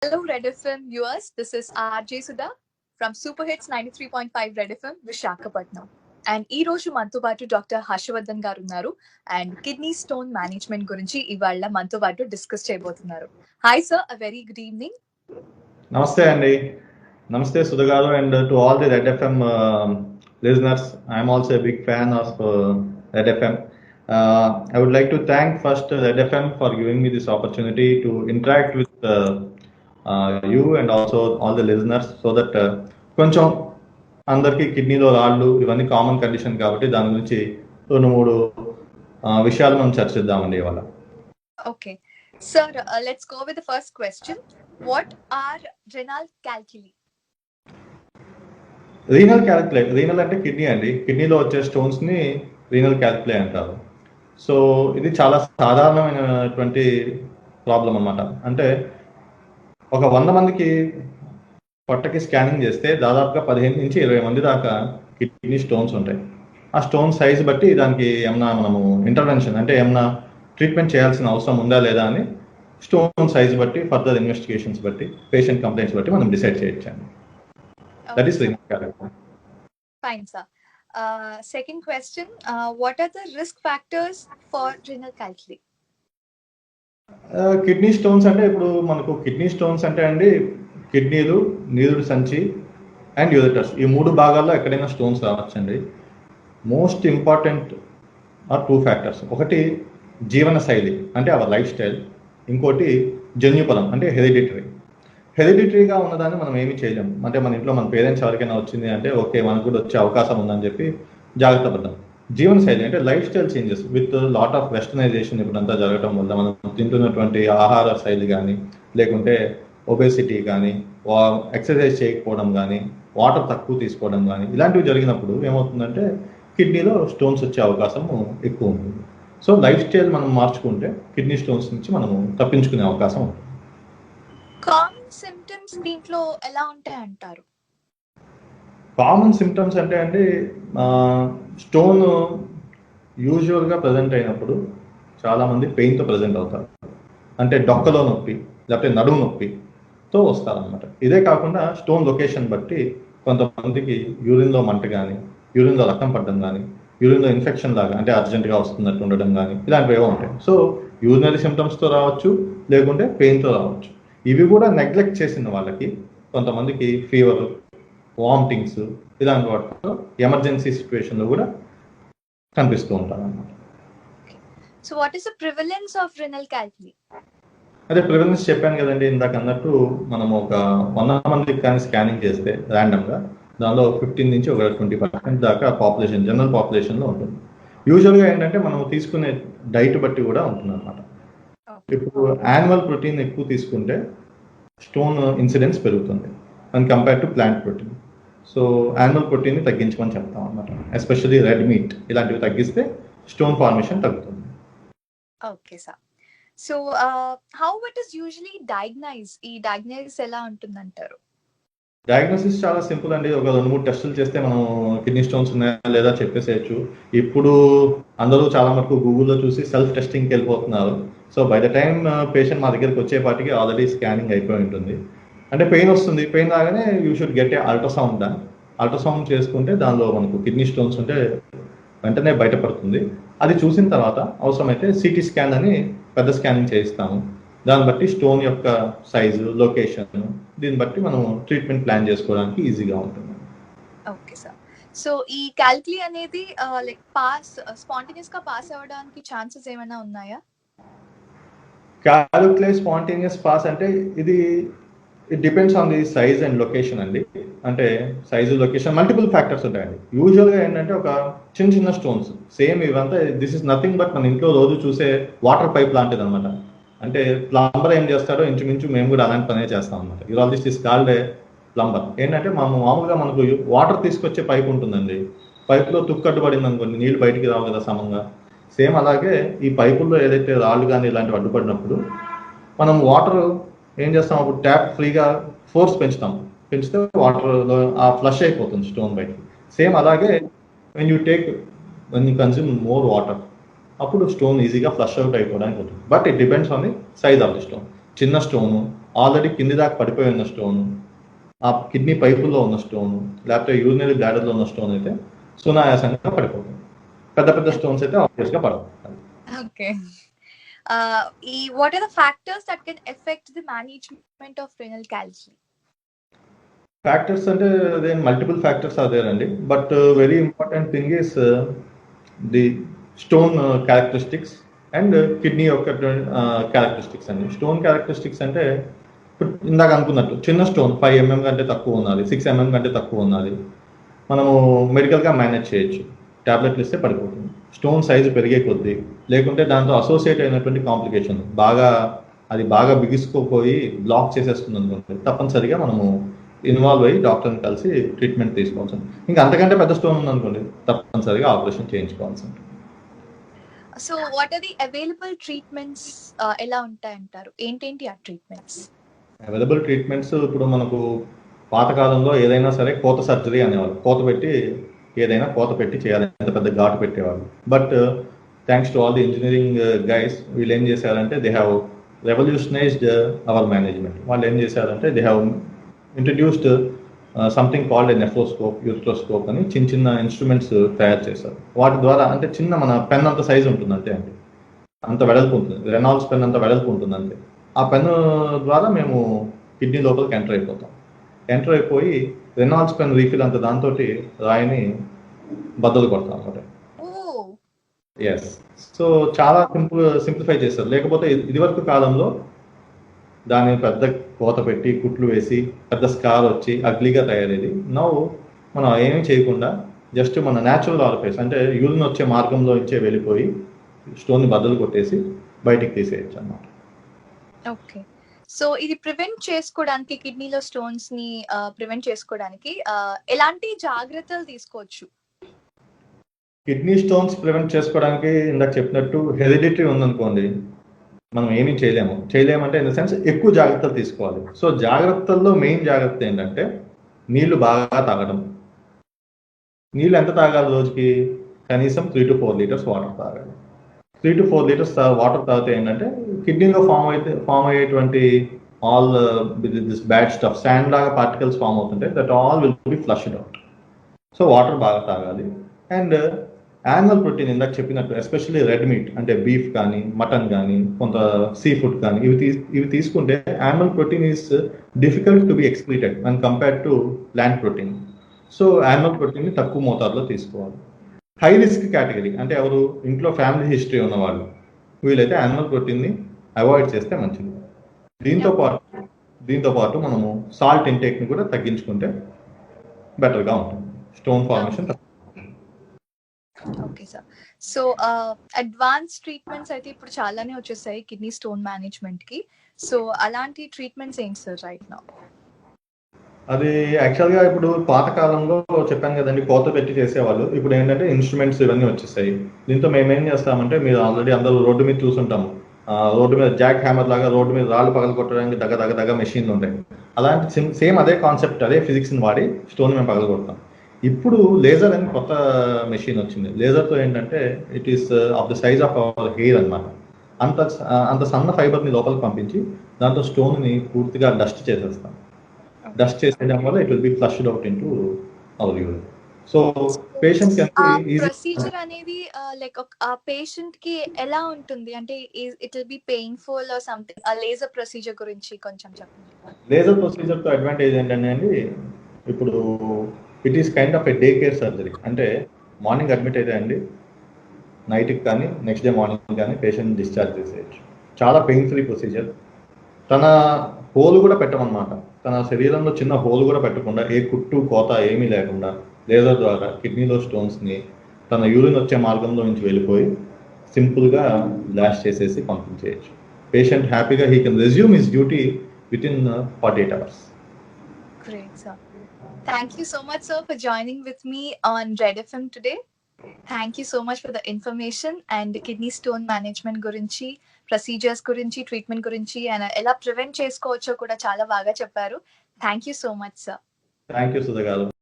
Hello, Red FM viewers. This is RJ Sudha from Super Hits 93.5 Red FM, Vishakhapatnam. And ఈ రోజు మనతో పాటు doctor Harshavardhan గారు ఉన్నారు అండ్ కిడ్నీ స్టోన్ మేనేజ్మెంట్ గురించి ఇవాళ మనతో పాటు డిస్కస్ చేయబోతున్నారు. Hi sir, a very good evening. నమస్తే అండి. నమస్తే సుధా గారు, and to all the red FM listeners. I am also a big fan of Red FM. I would like to thank first Red FM for giving me this opportunity to interact with you and also all the listeners, so that కొంచెం అందరికీ కిడ్నీలో రాళ్ళు ఇవన్నీ common condition కాబట్టి దాని గురించి 2-3 విషయాలు మనం చర్చిద్దామండి ఇవాళ. Okay sir, let's go with the first question. What are renal calculi? Renal అంటే కిడ్నీ అండి. కిడ్నీలో వచ్చే స్టోన్స్ ని రీనల్ క్యాల్కులే అంటారు. సో ఇది చాలా సాధారణమైనటువంటి ప్రాబ్లం అన్నమాట. అంటే ఒక 100 మందికి పొట్టకి స్కానింగ్ చేస్తే దాదాపుగా 15 నుంచి 20 మంది దాకా కిడ్నీ స్టోన్స్ ఉంటాయి. ఆ స్టోన్ సైజ్ బట్టి దానికి ఏమన్నా మనము ఇంటర్వెన్షన్ అంటే ఏమన్నా ట్రీట్మెంట్ చేయాల్సిన అవసరం ఉందా లేదా అని స్టోన్ సైజ్ బట్టి, ఫర్దర్ ఇన్వెస్టిగేషన్స్ బట్టి, పేషెంట్ కంప్లైంట్స్ బట్టి మనం డిసైడ్ చేయొచ్చండి. That is renal calculi. Fine, sir. Second question, what are the risk factors for renal calculi? Kidney stones అంటే ఇప్పుడు మనకు కిడ్నీ స్టోన్స్ అంటే అండి, కిడ్నీలు, నీరుడు సంచి అండ్ యూరెటర్స్, ఈ 3 భాగాల్లో ఎక్కడైనా స్టోన్స్ రావచ్చండి. Most important are 2 factors. ఒకటి జీవన శైలి అంటే అవర్ లైఫ్ స్టైల్, ఇంకోటి జన్యుపలం అంటే హెరిడిటరీగా ఉన్నదాన్ని మనం ఏమీ చేయలేము. అంటే మన ఇంట్లో మన పేరెంట్స్ ఎవరికైనా వచ్చింది అంటే ఓకే, మనకు కూడా వచ్చే అవకాశం ఉందని చెప్పి జాగ్రత్త పడతాం. జీవన శైలి అంటే life style changes with lot of westernisation ఇప్పుడంతా జరగడం వల్ల మనం తింటున్నటువంటి ఆహార శైలి కానీ, లేకుంటే ఒబేసిటీ కానీ, ఎక్సర్సైజ్ చేయకపోవడం కానీ, వాటర్ తక్కువ తీసుకోవడం కానీ, ఇలాంటివి జరిగినప్పుడు ఏమవుతుందంటే కిడ్నీలో స్టోన్స్ వచ్చే అవకాశం ఎక్కువ ఉంటుంది. సో లైఫ్ స్టైల్ మనం మార్చుకుంటే కిడ్నీ స్టోన్స్ నుంచి మనము తప్పించుకునే అవకాశం ఉంటుంది. కామన్ సిమ్టమ్స్ దీంట్లో ఎలా ఉంటాయి అంటారు? కామన్ సిమ్టమ్స్ అంటే అండి, స్టోన్ యూజువల్గా ప్రజెంట్ అయినప్పుడు చాలామంది పెయిన్తో ప్రజెంట్ అవుతారు. అంటే డొక్కలో నొప్పి లేకపోతే నడుము నొప్పితో వస్తారనమాట. ఇదే కాకుండా స్టోన్ లొకేషన్ బట్టి కొంతమందికి యూరిన్లో మంట కానీ, యూరిన్లో రక్తం పడడం కానీ, యూరిన్లో ఇన్ఫెక్షన్ లాగా అంటే అర్జెంటుగా వస్తున్నట్టు ఉండడం కానీ, ఇలాంటివి ఏవో ఉంటాయి. సో యూరినరీ సిమ్టమ్స్తో రావచ్చు, లేకుంటే పెయిన్తో రావచ్చు. ఇవి కూడా నెగ్లెక్ట్ చేసిన వాళ్ళకి కొంతమందికి ఫీవర్, వామిటింగ్స్ ఇలాంటి వాటితో ఎమర్జెన్సీ సిచ్యువేషన్లో కూడా కనిపిస్తూ ఉంటారు అన్నమాట. So what is the prevalence of renal calculi? అదే ప్రివలెన్స్ చెప్పాను కదండి ఇందాక అన్నట్టు, మనం ఒక 100 మందికి కానీ స్కానింగ్ చేస్తే ర్యాండమ్గా దానిలో 15 నుంచి ఒక 20% దాకా పాపులేషన్, జనరల్ పాపులేషన్లో ఉంటుంది. యూజువల్గా ఏంటంటే మనం తీసుకునే డైట్ బట్టి కూడా ఉంటుంది అనమాట. ఇప్పుడు యానిమల్ ప్రోటీన్ ఎక్కువ తీసుకుంటే స్టోన్ ఇన్సిడెన్స్ పెరుగుతుంది and compare to plant protein. So animal ప్రోటీన్ని తగ్గించమని చెప్తాం అనమాట. ఎస్పెషల్లీ రెడ్ మీట్ ఇలాంటివి తగ్గిస్తే స్టోన్ ఫార్మేషన్ తగ్గుతుంది. Okay sir. So how it is usually diagnose? ఈ డయాగ్నైజ్ ఎలా ఉంటుందంటారు? డయాగ్నోసిస్ చాలా సింపుల్ అండి. ఒక 2-3 టెస్టులు చేస్తే మనం కిడ్నీ స్టోన్స్ ఉన్నాయా లేదా చెప్పేసేయచ్చు. ఇప్పుడు అందరూ చాలా మటుకు గూగుల్లో చూసి సెల్ఫ్ టెస్టింగ్కి వెళ్ళిపోతున్నారు. So by the time patient మా దగ్గరికి వచ్చేపాటికి ఆల్రెడీ స్కానింగ్ అయిపోయి ఉంటుంది. అంటే పెయిన్ వస్తుంది, పెయిన్ రాగానే you should get a ultrasound done. Ultrasound చేసుకుంటే దానిలో మనకు కిడ్నీ స్టోన్స్ ఉంటే వెంటనే బయటపడుతుంది. అది చూసిన తర్వాత అవసరమైతే సిటీ స్కాన్ అని పెద్ద స్కానింగ్ చేయిస్తాము. దాన్ని బట్టి స్టోన్ యొక్క సైజు, లొకేషన్, దీన్ని బట్టి మనం ట్రీట్మెంట్ ప్లాన్ చేసుకోవడానికి ఈజీగా ఉంటుంది. Okay sir. సో ఈ క్యాల్కులి అనేది లైక్ స్పాంటేనియస్ గా పాస్ అవ్వడానికి ఛాన్సెస్ ఏమైనా ఉన్నాయా? క్యాల్కులే స్పాంటేనియస్ పాస్ అంటే ఇది it depends on the size and location అండి. అంటే సైజు, లొకేషన్, మల్టిపుల్ ఫ్యాక్టర్స్ ఉంటాయండి. యూజువల్గా ఏంటంటే ఒక చిన్న స్టోన్స్ సేమ్ ఇవంతా దిస్ ఇస్ నథింగ్ బట్ మన ఇంట్లో రోజు చూసే వాటర్ పైప్ లాంటిది అనమాట. అంటే ప్లంబర్ ఏం చేస్తాడో ఇంచుమించు మేము కూడా అలాంటి పనే చేస్తాం అనమాట. All this is called a plumber. ఏంటంటే మామూలుగా మనకు వాటర్ తీసుకొచ్చే పైప్ ఉంటుందండి. పైపులో తుక్కట్టుబడింది అనుకోండి, నీళ్ళు బయటికి రావు కదా సమంగా. సేమ్ అలాగే ఈ పైపుల్లో ఏదైతే రాళ్ళు కానీ ఇలాంటివి అడ్డుపడినప్పుడు మనం వాటర్ ఏం చేస్తాం, అప్పుడు ట్యాప్ ఫ్రీగా ఫోర్స్ పెంచితే వాటర్లో ఆ ఫ్లష్ అయిపోతుంది స్టోన్ బయటికి. సేమ్ అలాగే when you consume more water అప్పుడు స్టోన్ ఈజీగా ఫ్లష్ అవుట్ అయిపోవడానికి ఉంటుంది. But it depends on the size of the stone. చిన్న స్టోను ఆల్రెడీ కింది దాకా పడిపోయి ఉన్న స్టోన్, ఆ కిడ్నీ పైపుల్లో ఉన్న స్టోన్, లేకపోతే యూరినరీ బ్లాడర్లో ఉన్న స్టోన్ అయితే సునాయాసంగా పడిపోతుంది. పెద్ద పెద్ద స్టోన్స్ అయితే ఆబ్వియస్గా పడవు. Okay. What are the factors that can affect the management of renal calcium? Factors అంటే then multiple factors are there అండి, but very important thing is the stone characteristics and kidney యొక్క క్యారెక్టరిస్టిక్స్ అండి. Stone characteristics అంటే ఇప్పుడు ఇందాక అనుకున్నట్టు చిన్న stone 5 mm కంటే తక్కువ ఉన్నది, 6 mm కంటే తక్కువ ఉన్నది, మనము మెడికల్గా మేనేజ్ చేయొచ్చు, ట్యాబ్లెట్లు ఇస్తే పడిపోతుంది. స్టోన్ సైజు పెరిగే కొద్దీ లేకుంటే దాంతో అసోసియేట్ అయినటువంటి కాంప్లికేషన్ బాగా బిగుసుకోపోయి బ్లాక్ చేసేస్తుంది అనుకోండి, తప్పనిసరిగా మనము ఇన్వాల్వ్ అయ్యి డాక్టర్ని కలిసి ట్రీట్మెంట్ తీసుకోవాల్సి ఉంటుంది. ఇంకా అంతకంటే పెద్ద స్టోన్ ఉందనుకోండి, తప్పనిసరిగా ఆపరేషన్ చేయించుకోవాల్సి ఉంటుంది. So what are the available treatments ఎలా ఉంటాయంటారు? ఏంటేంటి ఆ ట్రీట్మెంట్స్? అవైలబుల్ ట్రీట్మెంట్స్ ఇప్పుడు మనకు పాతకాలంలో ఏదైనా సరే కోత సర్జరీ అనేవాళ్ళు, కోత పెట్టి చేయాలి, ఎంత పెద్ద ఘాటు పెట్టేవాళ్ళు. But thanks to all the engineering guys, వీళ్ళు ఏం చేశారంటే they have revolutionised our management. వాళ్ళు ఏం చేశారంటే they have introduced something called a nephroscope, urethroscope అని చిన్న ఇన్స్ట్రుమెంట్స్ తయారు చేశారు. వాటి ద్వారా అంటే చిన్న మన పెన్ అంత సైజు ఉంటుంది అంతే అండి, అంత వెడల్పు ఉంటుంది, రెనాల్డ్స్ పెన్ అంత వెడల్పు ఉంటుంది అంతే. ఆ పెన్ ద్వారా మేము కిడ్నీ లోపలికి ఎంటర్ అయిపోయి రెనాల్డ్స్ పెన్ రీఫిల్ అంత దాంతో రాయిని బద్దలు కొడతాం అన్నమాట. ఎస్, సో చాలా సింప్లిఫై చేస్తారు. లేకపోతే ఇదివరకు కాలంలో దాన్ని పెద్ద కోత పెట్టి కుట్లు వేసి పెద్ద స్కార్ వచ్చి అగ్లీగా తయారయ్యేది. నౌ మనం ఏమీ చేయకుండా జస్ట్ మన న్యాచురల్ ఆర్ఫేస్ అంటే యూరిన్ వచ్చే మార్గంలో నుంచే వెళ్ళిపోయి స్టోన్ని బద్దలు కొట్టేసి బయటికి తీసేయచ్చు అన్నమాట. ఓకే. సో ఇది ప్రివెంట్ చేసుకోవడానికి, కిడ్నీలో స్టోన్స్ ని ప్రివెంట్ చేసుకోవడానికి ఎలాంటి జాగ్రత్తలు తీసుకోవచ్చు? కిడ్నీ స్టోన్స్ ప్రివెంట్ చేసుకోవడానికి ఇందాక చెప్పినట్టు హెరిడిటరీ ఉందనుకోండి, మనం ఏమీ చేయలేమంటే ఇన్ ద సెన్స్ ఎక్కువ జాగ్రత్తలు తీసుకోవాలి. సో జాగ్రత్తల్లో మెయిన్ జాగ్రత్త ఏంటంటే నీళ్లు బాగా తాగడం. నీళ్ళు ఎంత తాగాలి రోజుకి? కనీసం 3 to 4 లీటర్స్ వాటర్ తాగాలి. 3 to 4 లీటర్స్ వాటర్ తాగితే ఏంటంటే కిడ్నీలో ఫామ్ అయ్యేటువంటి all this bad stuff, sand లాగా పార్టికల్స్ ఫామ్ అవుతుంటాయి, that all will be flushed out. So water బాగా తాగాలి. అండ్ యానిమల్ ప్రోటీన్ ఇందాక చెప్పినట్టు ఎస్పెషల్లీ రెడ్ మీట్ అంటే బీఫ్ కానీ మటన్ కానీ కొంత సీ ఫుడ్ కానీ ఇవి తీసుకుంటే animal protein is difficult to be excreted and compared to plant protein. So animal ప్రోటీన్ని తక్కువ మోతాదులో తీసుకోవాలి. హై రిస్క్ కేటగిరీ అంటే ఎవరు? ఇంట్లో ఫ్యామిలీ హిస్టరీ ఉన్నవాళ్ళు, వీళ్ళైతే యానిమల్ ప్రోటీన్ని అవాయిడ్ చేస్తే మంచిది. దీంతో పాటు మనము సాల్ట్ ఇంటేక్ని కూడా తగ్గించుకుంటే బెటర్గా ఉంటుంది, stone formation. Okay sir. So advance treatments అయితే ఇప్పుడు చాలానే వచ్చేసాయి కిడ్నీ స్టోన్ మేనేజ్మెంట్ కి. సో అలాంటి ట్రీట్మెంట్స్ ఏంటి సార్ రైట్ నౌ? అది యాక్చువల్గా ఇప్పుడు పాతకాలంలో చెప్పాను కదండి, కోత పెట్టి చేసేవాళ్ళు. ఇప్పుడు ఏంటంటే ఇన్స్ట్రుమెంట్స్ ఇవన్నీ వచ్చేసాయి. దీంతో మేము ఏం చేస్తామంటే, మీరు ఆల్రెడీ అందరూ రోడ్డు మీద చూసుంటాము, రోడ్డు మీద జాక్ హ్యామర్ లాగా రోడ్డు మీద రాళ్ళు పగలు కొట్టడానికి దగ్గర మెషిన్లు ఉంటాయి. అలాంటి సేమ్ అదే కాన్సెప్ట్, అదే ఫిజిక్స్ని వాడి స్టోన్ మేము పగలు కొడతాం. ఇప్పుడు లేజర్ అని కొత్త మెషిన్ వచ్చింది. లేజర్తో ఏంటంటే it is of the size of our hair అనమాట. అంత సన్న ఫైబర్ని లోపలికి పంపించి దాంతో స్టోన్ని పూర్తిగా డస్ట్ చేసేస్తాం. డస్ట్ చేసేయడం వల్ల it will be flushed out into hour urine. So patient procedure అనేది లైక్ ఆ పేషెంట్ కి ఎలా ఉంటుంది అంటే it will be painful or something? ఆ లేజర్ ప్రొసీజర్ గురించి కొంచెం చెప్పండి. లేజర్ ప్రొసీజర్ తో అడ్వాంటేజ్ ఏంటంటే అండి, ఇప్పుడు it is kind of a day care surgery. అంటే మార్నింగ్ అడ్మిట్ అయితే అండి, నైట్కి కానీ నెక్స్ట్ డే మార్నింగ్ కానీ పేషెంట్ డిశ్చార్జ్ చేసేయచ్చు. చాలా పెయిన్ ఫ్రీ ప్రొసీజర్. తన హోల్ కూడా పెట్టమన్నమాట, తన శరీరంలో చిన్న హోల్ కూడా పెట్టకుండా, ఏ కుట్టు కోత ఏమీ లేకుండా లేజర్ ద్వారా కిడ్నీలో స్టోన్స్ని తన యూరిన్ వచ్చే మార్గంలో నుంచి వెళ్ళిపోయి సింపుల్గా బ్లాస్ట్ చేసేసి పంపించేయచ్చు. పేషెంట్ హ్యాపీగా he can resume his duty with in 48 hours. Great, sir. Thank you so much, sir, for joining with me on Red FM today. Thank you so much for the information and kidney stone management గురించి, procedures గురించి, treatment గురించి and ఎలా prevent చేసుకోవచ్చో కూడా చాలా బాగా చెప్పారు. Thank you so much, sir. Thank you Sudha గారు.